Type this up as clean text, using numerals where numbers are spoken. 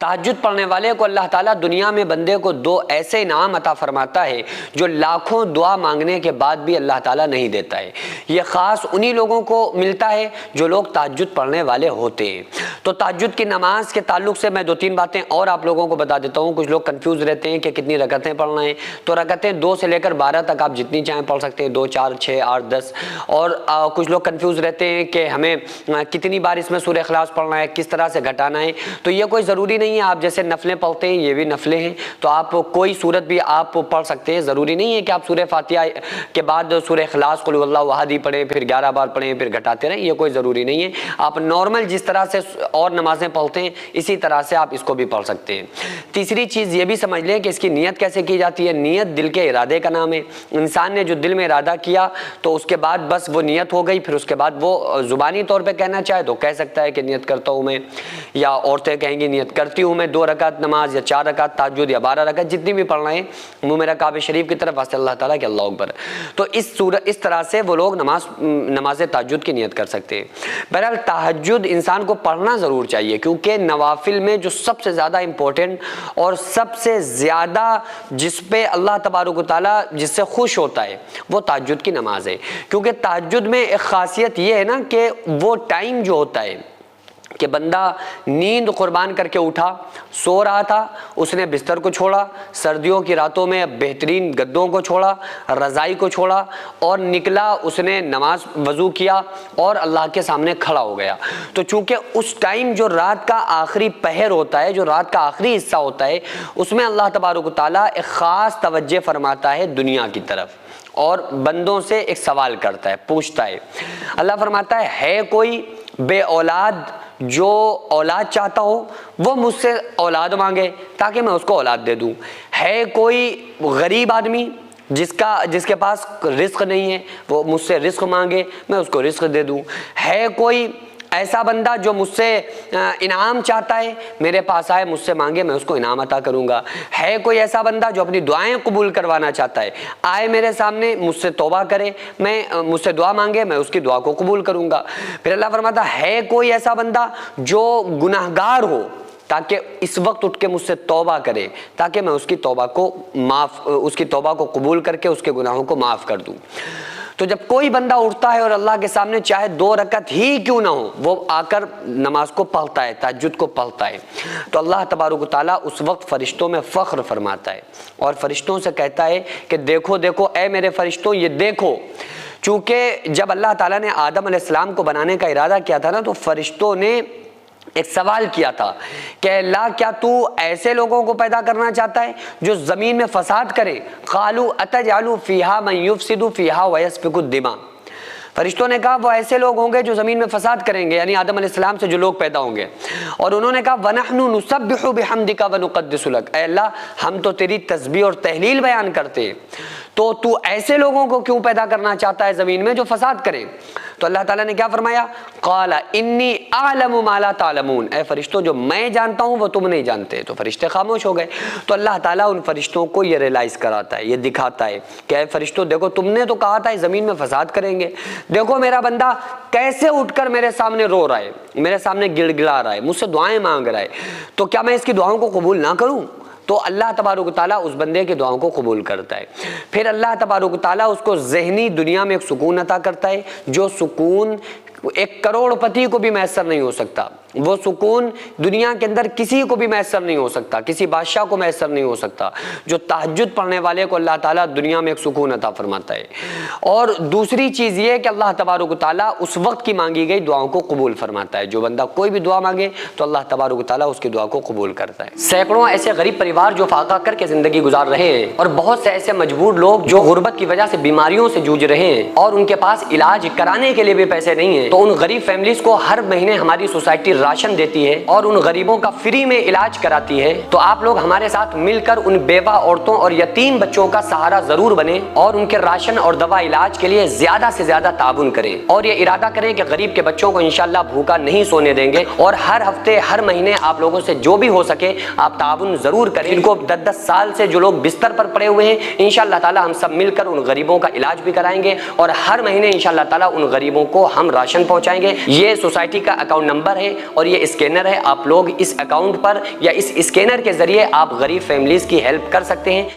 تہجد پڑھنے والے کو اللہ تعالیٰ دنیا میں بندے کو 2 ایسے انعام عطا فرماتا ہے جو لاکھوں دعا مانگنے کے بعد بھی اللہ تعالیٰ نہیں دیتا ہے۔ یہ خاص انہی لوگوں کو ملتا ہے جو لوگ تہجد پڑھنے والے ہوتے ہیں۔ تو تہجد کی نماز کے تعلق سے میں 2-3 باتیں اور آپ لوگوں کو بتا دیتا ہوں۔ کچھ لوگ کنفیوز رہتے ہیں کہ کتنی رکعتیں پڑھنا ہے، تو رکعتیں 2 سے لے کر 12 تک آپ جتنی چاہیں پڑھ سکتے ہیں، 2 4 6 8 10۔ اور کچھ لوگ کنفیوز رہتے ہیں کہ ہمیں کتنی بار اس میں سورہ اخلاص پڑھنا ہے، کس طرح سے گھٹانا ہے۔ تو یہ کوئی ضروری نہیں ہے، آپ جیسے نفلیں پڑھتے ہیں یہ بھی نفلیں ہیں، تو آپ کوئی صورت بھی آپ پڑھ سکتے ہیں۔ ضروری نہیں ہے کہ آپ سورہ فاتحہ کے بعد سورہ اخلاص قل هو اللہ احد پڑھیں، پھر 11 بار پڑھیں، پھر گھٹاتے رہیں، یہ کوئی ضروری نہیں ہے۔ آپ نارمل جس طرح سے اور نمازیں پڑھتے ہیں اسی طرح سے آپ اس کو بھی پڑھ سکتے ہیں۔ تیسری چیز یہ بھی سمجھ لیں کہ اس کی نیت کیسے کی جاتی ہے۔ نیت دل کے ارادے کا نام ہے۔ انسان نے جو دل میں ارادہ کیا تو اس کے بعد بس وہ نیت ہو گئی، پھر اس کے بعد وہ زبانی طور پہ کہنا چاہے تو کہہ سکتا ہے کہ نیت کرتا ہوں میں، یا عورتیں کہیں گی نیت کرتی ہوں میں 2 رکعت نماز یا 4 رکعت تہجد یا 12 رکعت جتنی بھی پڑھنا ہے، منہ میرا کعبہ شریف کی طرف واسطے اللہ تعالیٰ کہ اللہ اکبر۔ تو اس طرح سے وہ لوگ نماز تہجد کی نیت کر سکتے ہیں۔ بہرحال تہجد انسان کو پڑھنا ضرور چاہیے، کیونکہ نوافل میں جو سب سے زیادہ امپورٹنٹ اور سب سے زیادہ جس پہ اللہ تبارک و تعالیٰ جس سے خوش ہوتا ہے وہ تہجد کی نماز ہے۔ کیونکہ تہجد میں ایک خاصیت یہ ہے نا کہ وہ ٹائم جو ہوتا ہے کہ بندہ نیند قربان کر کے اٹھا، سو رہا تھا، اس نے بستر کو چھوڑا، سردیوں کی راتوں میں بہترین گدوں کو چھوڑا، رضائی کو چھوڑا اور نکلا، اس نے نماز وضو کیا اور اللہ کے سامنے کھڑا ہو گیا۔ تو چونکہ اس ٹائم جو رات کا آخری پہر ہوتا ہے، جو رات کا آخری حصہ ہوتا ہے، اس میں اللہ تبارک و تعالیٰ ایک خاص توجہ فرماتا ہے دنیا کی طرف اور بندوں سے ایک سوال کرتا ہے، پوچھتا ہے۔ اللہ فرماتا ہے کوئی بے اولاد جو اولاد چاہتا ہو وہ مجھ سے اولاد مانگے تاکہ میں اس کو اولاد دے دوں۔ ہے کوئی غریب آدمی جس کے پاس رزق نہیں ہے وہ مجھ سے رزق مانگے میں اس کو رزق دے دوں۔ ہے کوئی ایسا بندہ جو مجھ سے انعام چاہتا ہے میرے پاس آئے مجھ سے مانگے میں اس کو انعام عطا کروں گا۔ ہے کوئی ایسا بندہ جو اپنی دعائیں قبول کروانا چاہتا ہے آئے میرے سامنے مجھ سے توبہ کرے، مجھ سے دعا مانگے میں اس کی دعا کو قبول کروں گا۔ پھر اللہ فرماتا ہے کوئی ایسا بندہ جو گناہگار ہو تاکہ اس وقت اٹھ کے مجھ سے توبہ کرے تاکہ میں اس کی توبہ کو قبول کر کے اس کے گناہوں کو معاف کر دوں۔ تو جب کوئی بندہ اٹھتا ہے اور اللہ کے سامنے چاہے 2 رکعت ہی کیوں نہ ہو وہ آ کر نماز کو پڑھتا ہے، تہجد کو پڑھتا ہے، تو اللہ تبارک و تعالیٰ اس وقت فرشتوں میں فخر فرماتا ہے اور فرشتوں سے کہتا ہے کہ دیکھو دیکھو اے میرے فرشتوں یہ دیکھو۔ چونکہ جب اللہ تعالیٰ نے آدم علیہ السلام کو بنانے کا ارادہ کیا تھا نا تو فرشتوں نے ایک سوال کیا تھا کہ اللہ کیا تو ایسے لوگوں کو پیدا کرنا چاہتا ہے جو زمین میں فساد کرے؟ قالوا اتجعل فیہا من یفسد فیہا ویسفک الدماء۔ فرشتوں نے کہا وہ ایسے لوگ ہوں گے جو زمین میں فساد کریں گے، یعنی آدم علیہ السلام سے جو لوگ پیدا ہوں گے۔ اور انہوں نے کہا وَنَحْنُ نُسَبِّحُ بِحَمْدِكَ وَنُقَدِّسُ لَكَ، اے اللہ ہم تو تیری تسبیح اور تحلیل بیان کرتے ہیں، تو ایسے لوگوں کو کیوں پیدا کرنا چاہتا ہے زمین میں جو فساد کریں؟ تو اللہ تعالیٰ نے کیا فرمایا؟ قال انی اعلم ما لا تعلمون، اے فرشتوں جو میں جانتا ہوں وہ تم نہیں جانتے۔ تو فرشتے خاموش ہو گئے۔ تو اللہ تعالیٰ ان فرشتوں کو یہ ریلائز کراتا ہے، یہ دکھاتا ہے کہ اے فرشتوں دیکھو تم نے تو کہا تھا زمین میں فساد کریں گے، دیکھو میرا بندہ کیسے اٹھ کر میرے سامنے رو رہا ہے، میرے سامنے گڑ گڑا رہا ہے، مجھ سے دعائیں مانگ رہا ہے، تو کیا میں اس کی دعاؤں کو قبول نہ کروں؟ تو اللہ تبارک و تعالیٰ اس بندے کی دعاؤں کو قبول کرتا ہے۔ پھر اللہ تبارک و تعالیٰ اس کو ذہنی دنیا میں ایک سکون عطا کرتا ہے، جو سکون 1 کروڑ پتی کو بھی میسر نہیں ہو سکتا، وہ سکون دنیا کے اندر کسی کو بھی میسر نہیں ہو سکتا، کسی بادشاہ کو میسر نہیں ہو سکتا۔ جو تہجد پڑھنے والے کو اللہ تعالیٰ دنیا میں ایک سکون عطا فرماتا ہے۔ اور دوسری چیز یہ کہ اللہ تبارک و تعالیٰ اس وقت کی مانگی گئی دعاؤں کو قبول فرماتا ہے۔ جو بندہ کوئی بھی دعا مانگے تو اللہ تبارک و تعالیٰ اس کی دعا کو قبول کرتا ہے۔ سینکڑوں ایسے غریب پریوار جو فاقہ کر کے زندگی گزار رہے ہیں اور بہت سے ایسے مجبور لوگ جو غربت کی وجہ سے بیماریوں سے جوجھ رہے ہیں اور ان کے پاس علاج کرانے کے لیے بھی پیسے نہیں ہیں، تو ان غریب فیملیز کو ہر مہینے ہماری سوسائٹی راشن دیتی ہے اور ان غریبوں کا فری میں علاج کراتی ہے۔ تو آپ لوگ ہمارے ساتھ مل کر ان بیوہ عورتوں اور یتیم بچوں کا سہارا ضرور بنیں اور ان کے راشن اور دوا علاج کے لیے زیادہ سے زیادہ تعاون کریں اور یہ ارادہ کریں کہ غریب کے بچوں کو انشاءاللہ بھوکا نہیں سونے دیں گے، اور ہر ہفتے ہر مہینے آپ لوگوں سے جو بھی ہو سکے آپ تعاون ضرور کریں۔ ان کو 10 سال سے جو لوگ بستر پر پڑے ہوئے ہیں انشاءاللہ تعالی ہم سب مل کر ان غریبوں کا علاج بھی کرائیں گے اور ہر مہینے انشاءاللہ تعالی ان غریبوں کو ہم راشن راشن پہنچائیں گے۔ یہ سوسائٹی کا اکاؤنٹ نمبر ہے اور یہ اسکینر ہے، آپ لوگ اس اکاؤنٹ پر یا اس اسکینر کے ذریعے آپ غریب فیملیز کی ہیلپ کر سکتے ہیں۔